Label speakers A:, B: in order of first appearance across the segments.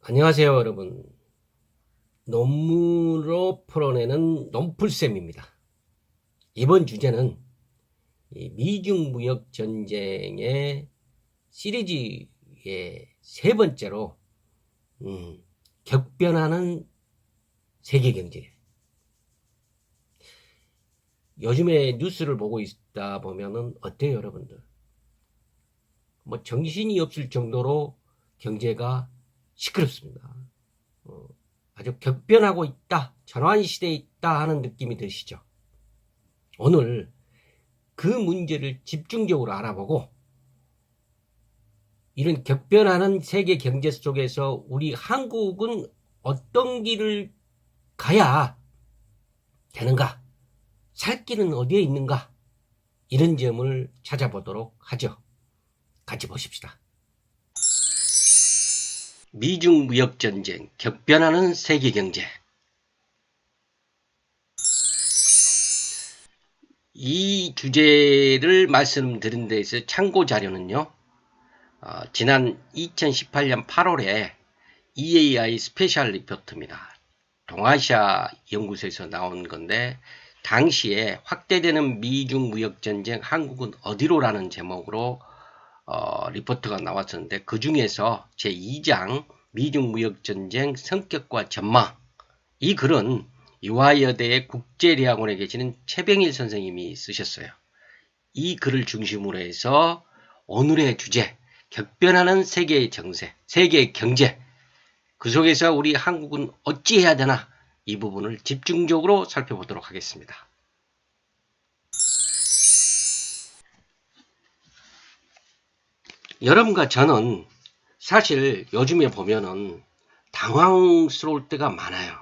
A: 안녕하세요, 여러분. 논문으로 풀어내는 논풀쌤입니다. 이번 주제는 미중 무역 전쟁의 시리즈의 세 번째로 격변하는 세계 경제. 요즘에 뉴스를 보고 있다 보면은 어때요, 여러분들? 뭐 정신이 없을 정도로 경제가 시끄럽습니다. 아주 격변하고 있다, 전환시대에 있다 하는 느낌이 드시죠? 오늘 그 문제를 집중적으로 알아보고 이런 격변하는 세계 경제 속에서 우리 한국은 어떤 길을 가야 되는가? 살 길은 어디에 있는가? 이런 점을 찾아보도록 하죠. 같이 보십시다. 미중 무역 전쟁, 격변하는 세계 경제. 이 주제를 말씀드린 데에서 참고 자료는요, 지난 2018년 8월에 EAI 스페셜 리포트입니다. 동아시아 연구소에서 나온 건데, 당시에 확대되는 미중 무역 전쟁 한국은 어디로라는 제목으로 리포트가 나왔었는데, 그 중에서 제2장 미중 무역 전쟁 성격과 전망, 이 글은 유화여대의 국제대학원에 계시는 최병일 선생님이 쓰셨어요. 이 글을 중심으로 해서 오늘의 주제, 격변하는 세계의 정세, 세계의 경제, 그 속에서 우리 한국은 어찌해야 되나, 이 부분을 집중적으로 살펴보도록 하겠습니다. 여러분과 저는 사실 요즘에 보면은 당황스러울 때가 많아요.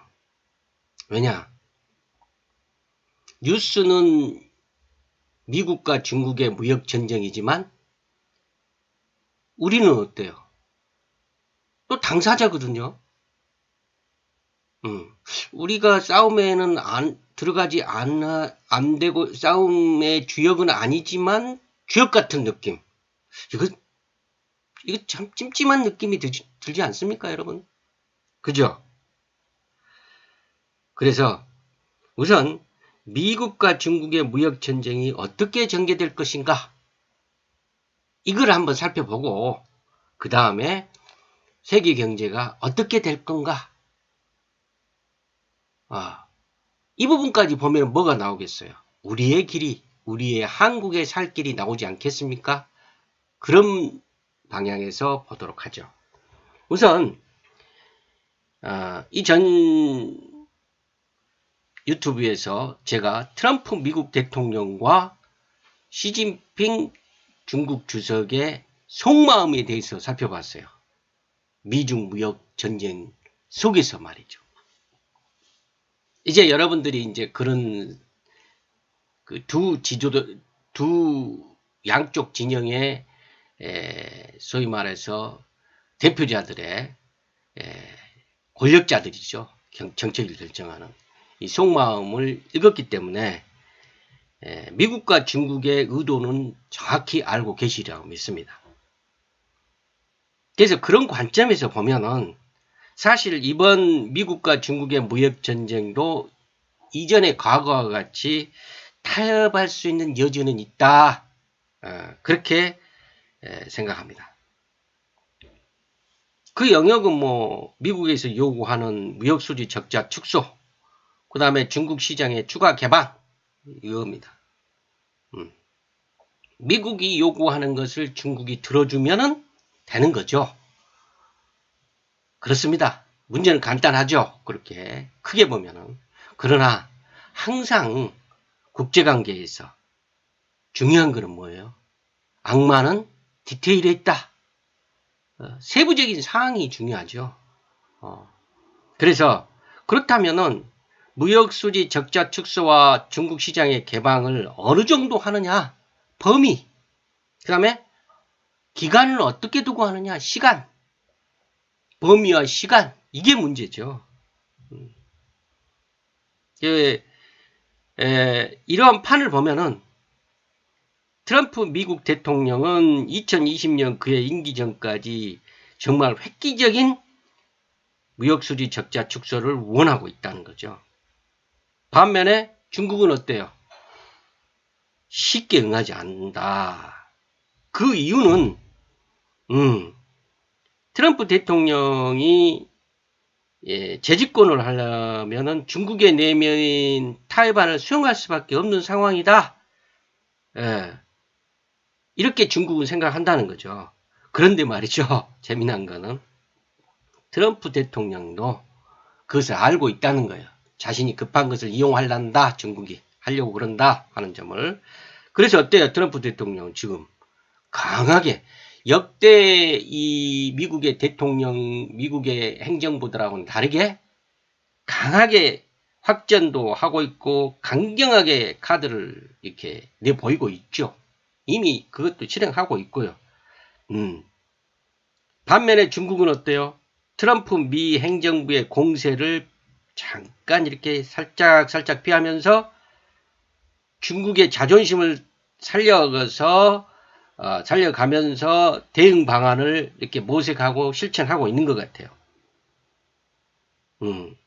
A: 왜냐? 뉴스는 미국과 중국의 무역 전쟁이지만 우리는 어때요? 또 당사자거든요. 우리가 싸움에는 들어가지 안 되고 싸움의 주역은 아니지만 주역 같은 느낌. 이거 참 찜찜한 느낌이 들지 않습니까, 여러분? 그죠? 그래서 우선 미국과 중국의 무역 전쟁이 어떻게 전개될 것인가? 이걸 한번 살펴보고 그 다음에 세계 경제가 어떻게 될 건가? 이 부분까지 보면 뭐가 나오겠어요? 우리의 길이, 우리의 한국의 살 길이 나오지 않겠습니까? 그런 방향에서 보도록 하죠. 우선 이 전 유튜브에서 제가 트럼프 미국 대통령과 시진핑 중국 주석의 속마음에 대해서 살펴봤어요. 미중 무역 전쟁 속에서 말이죠. 이제 여러분들이 이제 그런 그 두 양쪽 진영의 소위 말해서 대표자들의 권력자들이죠. 정책을 결정하는 이 속마음을 읽었기 때문에 미국과 중국의 의도는 정확히 알고 계시리라고 믿습니다. 그래서 그런 관점에서 보면은 사실 이번 미국과 중국의 무역 전쟁도 이전의 과거와 같이 타협할 수 있는 여지는 있다. 그렇게 생각합니다. 그 영역은 뭐 미국에서 요구하는 무역 수지 적자 축소, 그 다음에 중국 시장의 추가 개방, 이겁니다. 미국이 요구하는 것을 중국이 들어주면은 되는 거죠. 그렇습니다. 문제는 간단하죠. 그렇게 크게 보면은. 그러나 항상 국제관계에서 중요한 것은 뭐예요? 악마는 디테일에 있다. 세부적인 사항이 중요하죠. 그래서 그렇다면은 무역수지 적자 축소와 중국 시장의 개방을 어느 정도 하느냐, 범위, 그 다음에 기간을 어떻게 두고 하느냐, 시간, 범위와 시간, 이게 문제죠. 이러한 판을 보면은 트럼프 미국 대통령은 2020년 그의 임기 전까지 정말 획기적인 무역수지 적자 축소를 원하고 있다는 거죠. 반면에 중국은 어때요? 쉽게 응하지 않는다. 그 이유는 트럼프 대통령이 재집권을 하려면은 중국의 내면 타이완을 수용할 수밖에 없는 상황이다. 이렇게 중국은 생각한다는 거죠. 그런데 말이죠. 재미난 거는 트럼프 대통령도 그것을 알고 있다는 거예요. 자신이 급한 것을 이용하려다 중국이 하려고 그런다 하는 점을. 그래서 어때요? 트럼프 대통령은 지금 강하게 역대 이 미국의 대통령, 미국의 행정부들하고는 다르게 강하게 확전도 하고 있고 강경하게 카드를 이렇게 내보이고 있죠. 이미 그것도 실행하고 있고요. 반면에 중국은 어때요? 트럼프 미 행정부의 공세를 잠깐 이렇게 살짝 피하면서 중국의 자존심을 살려가면서 대응 방안을 이렇게 모색하고 실천하고 있는 것 같아요.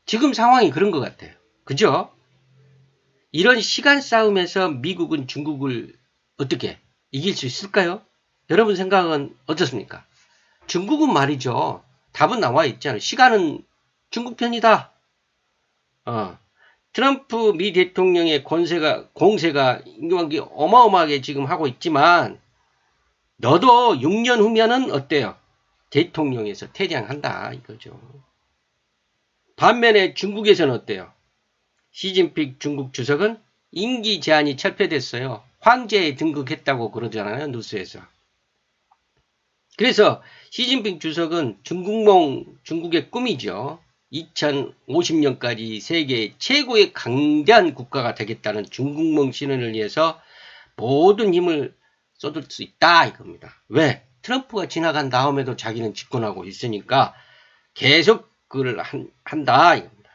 A: 지금 상황이 그런 것 같아요. 그죠? 이런 시간 싸움에서 미국은 중국을 어떻게 이길 수 있을까요? 여러분 생각은 어떻습니까? 중국은 말이죠. 답은 나와 있잖아요. 시간은 중국 편이다. 트럼프 미 대통령의 공세가 어마어마하게 지금 하고 있지만 너도 6년 후면은 어때요? 대통령에서 퇴장한다 이거죠. 반면에 중국에서는 어때요? 시진핑 중국 주석은 임기 제한이 철폐됐어요. 황제에 등극했다고 그러잖아요. 뉴스에서. 그래서 시진핑 주석은 중국의 꿈이죠. 2050년까지 세계 최고의 강대한 국가가 되겠다는 중국몽 실현을 위해서 모든 힘을 쏟을 수 있다 이겁니다. 왜? 트럼프가 지나간 다음에도 자기는 집권하고 있으니까 계속 그걸 한다 이겁니다.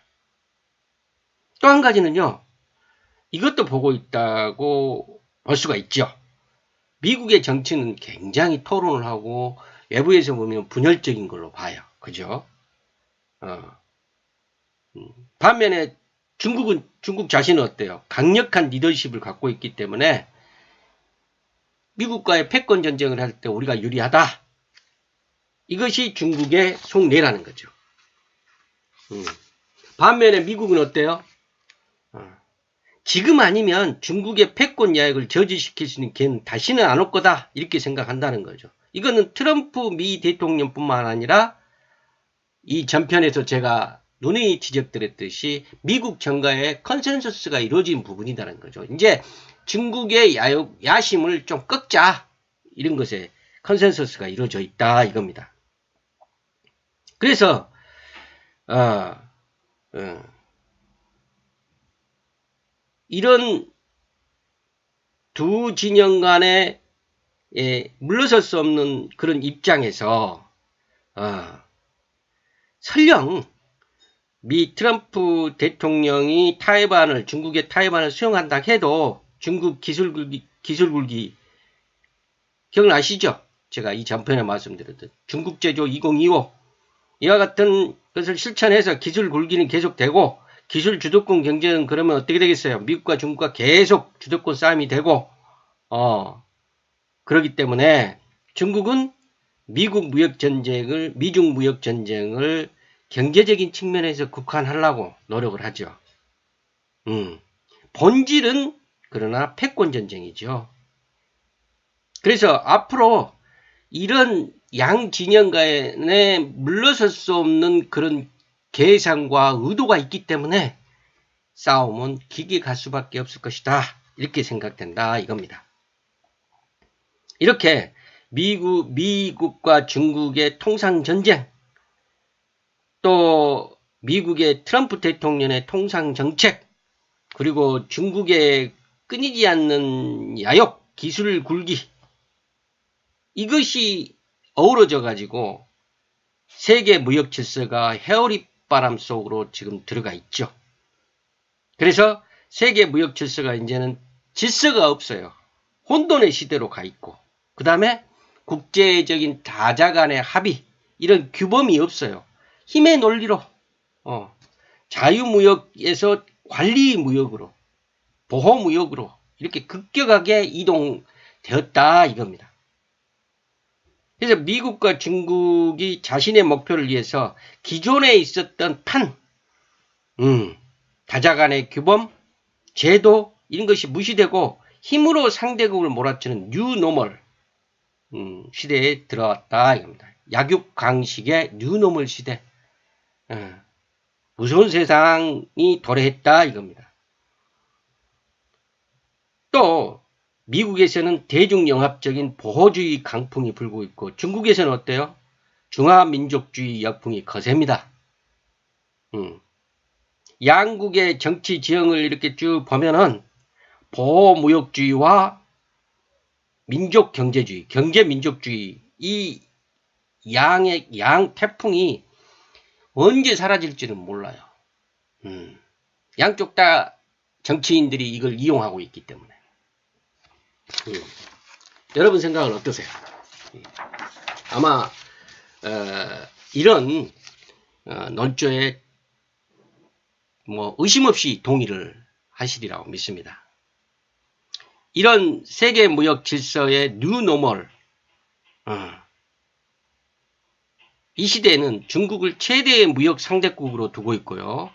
A: 또 한 가지는요. 이것도 보고 있다고 볼 수가 있죠. 미국의 정치는 굉장히 토론을 하고 외부에서 보면 분열적인 걸로 봐요. 그죠? 반면에 중국 자신은 어때요? 강력한 리더십을 갖고 있기 때문에 미국과의 패권 전쟁을 할 때 우리가 유리하다. 이것이 중국의 속내라는 거죠. 반면에 미국은 어때요? 지금 아니면 중국의 패권 야욕을 저지시킬 수 있는 기회는 다시는 안 올 거다. 이렇게 생각한다는 거죠. 이거는 트럼프 미 대통령뿐만 아니라 이 전편에서 제가 논의 지적드렸듯이 미국 정가의 컨센서스가 이루어진 부분이라는 거죠. 이제 중국의 야심을 좀 꺾자. 이런 것에 컨센서스가 이루어져 있다. 이겁니다. 그래서 이런 두 진영 간에 물러설 수 없는 그런 입장에서 설령 미 트럼프 대통령이 중국의 타이완을 수용한다 해도 중국 기술 굴기 기억나시죠? 제가 이 전편에 말씀드렸던 중국 제조 2025 이와 같은 것을 실천해서 기술 굴기는 계속되고 기술 주도권 경쟁은 그러면 어떻게 되겠어요? 미국과 중국과 계속 주도권 싸움이 되고 그렇기 때문에 중국은 미중 무역 전쟁을 경제적인 측면에서 국한하려고 노력을 하죠. 본질은 그러나 패권 전쟁이죠. 그래서 앞으로 이런 양 진영 간에 물러설 수 없는 그런 계산과 의도가 있기 때문에 싸움은 길게 갈 수밖에 없을 것이다. 이렇게 생각된다 이겁니다. 이렇게 미국과 중국의 통상전쟁 또 미국의 트럼프 대통령의 통상정책 그리고 중국의 끊이지 않는 야욕 기술 굴기 이것이 어우러져 가지고 세계 무역 질서가 헤어릿바람 속으로 지금 들어가 있죠. 그래서 세계 무역 질서가 이제는 질서가 없어요. 혼돈의 시대로 가 있고 그 다음에 국제적인 다자 간의 합의 이런 규범이 없어요. 힘의 논리로 자유무역에서 관리무역으로 보호무역으로 이렇게 급격하게 이동되었다 이겁니다. 그래서 미국과 중국이 자신의 목표를 위해서 기존에 있었던 다자 간의 규범, 제도 이런 것이 무시되고 힘으로 상대국을 몰아치는 뉴노멀 시대에 들어왔다 이겁니다. 약육강식의 뉴노멀 시대. 무서운 세상이 도래했다 이겁니다. 또 미국에서는 대중영합적인 보호주의 강풍이 불고 있고 중국에서는 어때요? 중화민족주의 역풍이 거셉니다. 양국의 정치 지형을 이렇게 쭉 보면은 보호무역주의와 민족경제주의, 경제민족주의 이 양 태풍이 언제 사라질지는 몰라요. 양쪽 다 정치인들이 이걸 이용하고 있기 때문에. 여러분 생각은 어떠세요? 아마 이런 논조에 뭐 의심 없이 동의를 하시리라고 믿습니다. 이런 세계 무역 질서의 뉴노멀 이 시대에는 중국을 최대의 무역 상대국으로 두고 있고요.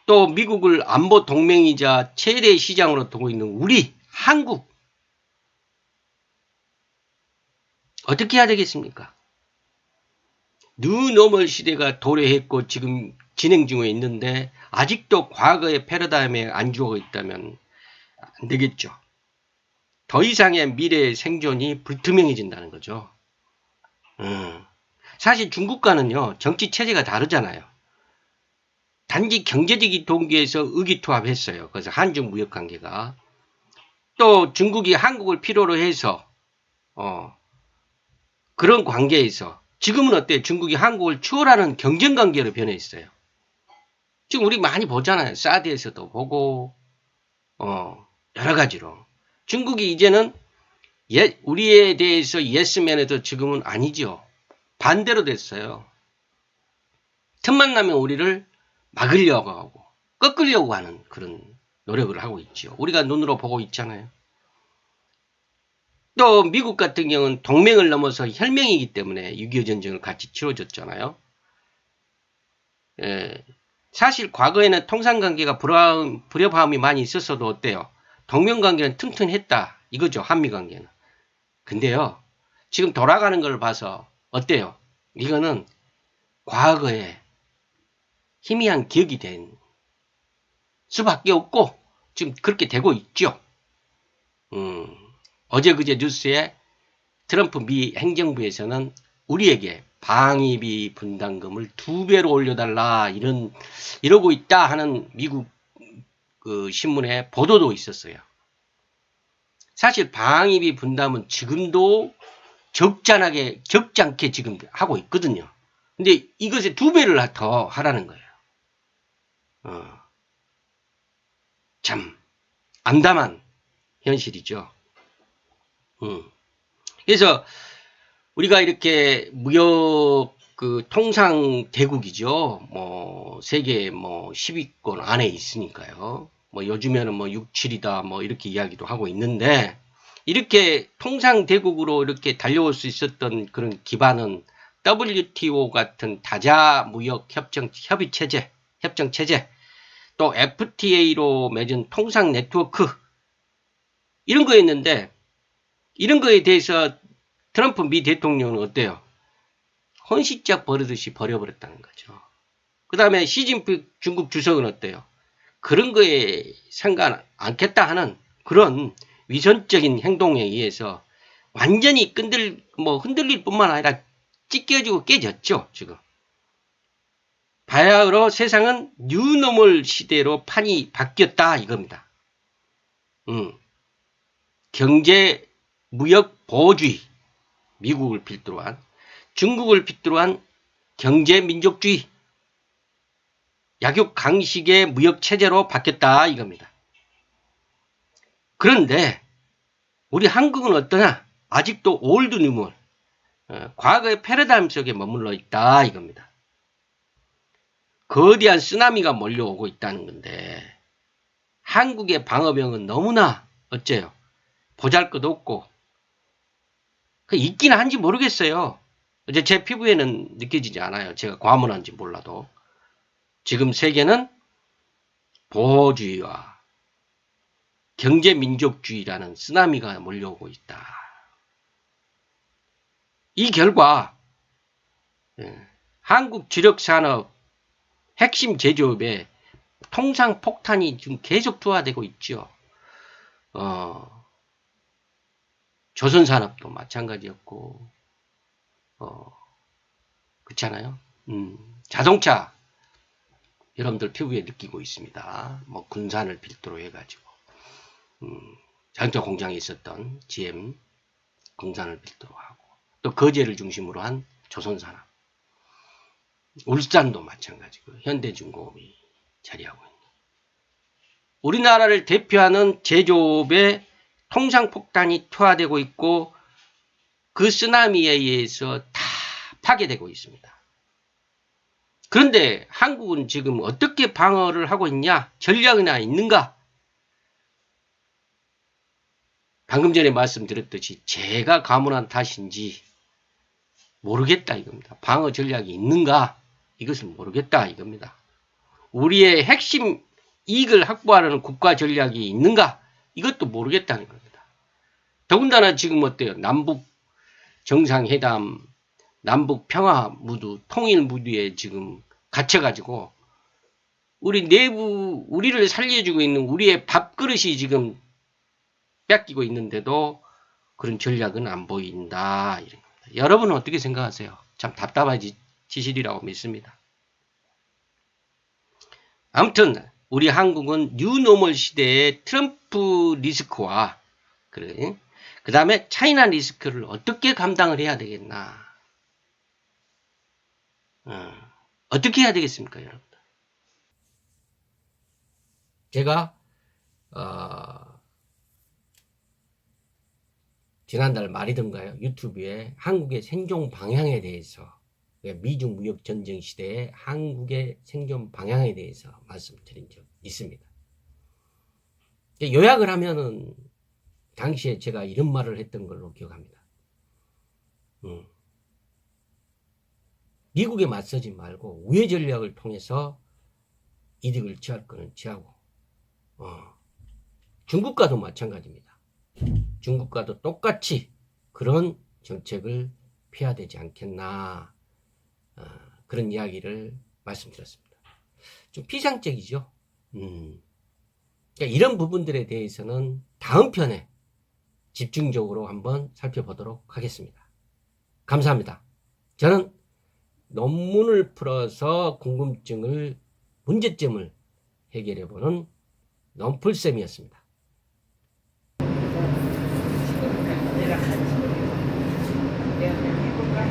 A: 또 미국을 안보 동맹이자 최대의 시장으로 두고 있는 우리 한국 어떻게 해야 되겠습니까? 뉴노멀 시대가 도래했고 지금 진행 중에 있는데 아직도 과거의 패러다임에 안주하고 있다면 안 되겠죠. 더 이상의 미래의 생존이 불투명해진다는 거죠. 사실 중국과는요 정치 체제가 다르잖아요. 단지 경제적 동기에서 의기투합했어요. 그래서 한중 무역 관계가 또 중국이 한국을 필요로 해서 그런 관계에서 지금은 어때요? 중국이 한국을 추월하는 경쟁 관계로 변해 있어요. 지금 우리 많이 보잖아요. 사드에서도 보고 여러 가지로 중국이 이제는 우리에 대해서 예스맨에도 지금은 아니죠. 반대로 됐어요. 틈만 나면 우리를 막으려고 하고 꺾으려고 하는 그런 노력을 하고 있죠. 우리가 눈으로 보고 있잖아요. 또 미국 같은 경우는 동맹을 넘어서 혈맹이기 때문에 6.25 전쟁을 같이 치러줬잖아요. 사실 과거에는 통상관계가 불협화음이 많이 있었어도 어때요? 동맹관계는 튼튼했다 이거죠. 한미관계는. 근데요. 지금 돌아가는 걸 봐서 어때요? 이거는 과거에 희미한 기억이 된 수밖에 없고 지금 그렇게 되고 있죠. 어제 그제 뉴스에 트럼프 미 행정부에서는 우리에게 방위비 분담금을 2배로 올려달라 이러고 있다 하는 미국 그 신문에 보도도 있었어요. 사실 방위비 분담은 지금도 적지 않게 지금 하고 있거든요. 근데 이것에 2배를 더 하라는 거예요. 참 암담한 현실이죠. 그래서 우리가 이렇게 무역 그 통상 대국이죠. 뭐 세계 뭐 10위권 안에 있으니까요. 뭐 요즘에는 뭐 6, 7이다 뭐 이렇게 이야기도 하고 있는데 이렇게 통상 대국으로 이렇게 달려올 수 있었던 그런 기반은 WTO 같은 다자 무역 협정 체제 또 FTA로 맺은 통상 네트워크 이런 거였는데 이런 거에 대해서 트럼프 미 대통령은 어때요? 헌시짝 버리듯이 버려버렸다는 거죠. 그 다음에 시진핑 중국 주석은 어때요? 그런 거에 상관 않겠다 하는 그런 위선적인 행동에 의해서 완전히 흔들릴 뿐만 아니라 찢겨지고 깨졌죠, 지금. 바야흐로 세상은 뉴노멀 시대로 판이 바뀌었다, 이겁니다. 경제, 무역, 보호주의, 미국을 필두로 한, 중국을 필두로 한 경제, 민족주의, 약육강식의 무역체제로 바뀌었다, 이겁니다. 그런데 우리 한국은 어떠냐? 아직도 올드 뉴멀, 과거의 패러다임 속에 머물러 있다, 이겁니다. 거대한 쓰나미가 몰려오고 있다는 건데 한국의 방어병은 너무나 어째요? 보잘것없고 있긴 한지 모르겠어요. 이제 제 피부에는 느껴지지 않아요. 제가 과문한지 몰라도. 지금 세계는 보호주의와 경제민족주의라는 쓰나미가 몰려오고 있다. 이 결과 한국 주력산업 핵심 제조업에 통상폭탄이 지금 계속 투하되고 있죠. 조선산업도 마찬가지였고 그렇잖아요. 자동차 여러분들 피부에 느끼고 있습니다. 뭐 군산을 필두로 해가지고 자동차 공장에 있었던 GM 군산을 필두로 하고 또 거제를 중심으로 한 조선산업, 울산도 마찬가지고 현대중공업이 자리하고 있는 우리나라를 대표하는 제조업에 통상폭탄이 투하되고 있고 그 쓰나미에 의해서 다 파괴되고 있습니다. 그런데 한국은 지금 어떻게 방어를 하고 있냐? 전략이나 있는가? 방금 전에 말씀드렸듯이 제가 가문한 탓인지 모르겠다 이겁니다. 방어 전략이 있는가? 이것을 모르겠다 이겁니다. 우리의 핵심 이익을 확보하려는 국가 전략이 있는가? 이것도 모르겠다는 겁니다. 더군다나 지금 어때요? 남북 정상회담, 남북 평화 무드, 통일 무드에 지금 갇혀가지고 우리 내부, 우리를 살려주고 있는 우리의 밥그릇이 지금 뺏기고 있는데도 그런 전략은 안 보인다. 이런 겁니다. 여러분은 어떻게 생각하세요? 참 답답해지시리라고 믿습니다. 아무튼 우리 한국은 뉴노멀 시대의 트럼프 리스크와 그 다음에 차이나 리스크를 어떻게 감당을 해야 되겠나. 어떻게 해야 되겠습니까, 여러분들? 제가 지난달 말이던가요? 유튜브에 한국의 생존 방향에 대해서 미중 무역 전쟁 시대의 한국의 생존 방향에 대해서 말씀드린 적 있습니다. 요약을 하면은 당시에 제가 이런 말을 했던 걸로 기억합니다. 미국에 맞서지 말고 우회 전략을 통해서 이득을 취할 거는 취하고 중국과도 마찬가지입니다. 중국과도 똑같이 그런 정책을 펴야 되지 않겠나 그런 이야기를 말씀드렸습니다. 좀 피상적이죠. 그러니까 이런 부분들에 대해서는 다음 편에 집중적으로 한번 살펴보도록 하겠습니다. 감사합니다. 저는 논문을 풀어서 궁금증을, 문제점을 해결해보는 논풀쌤이었습니다. 내가 같이 해볼까?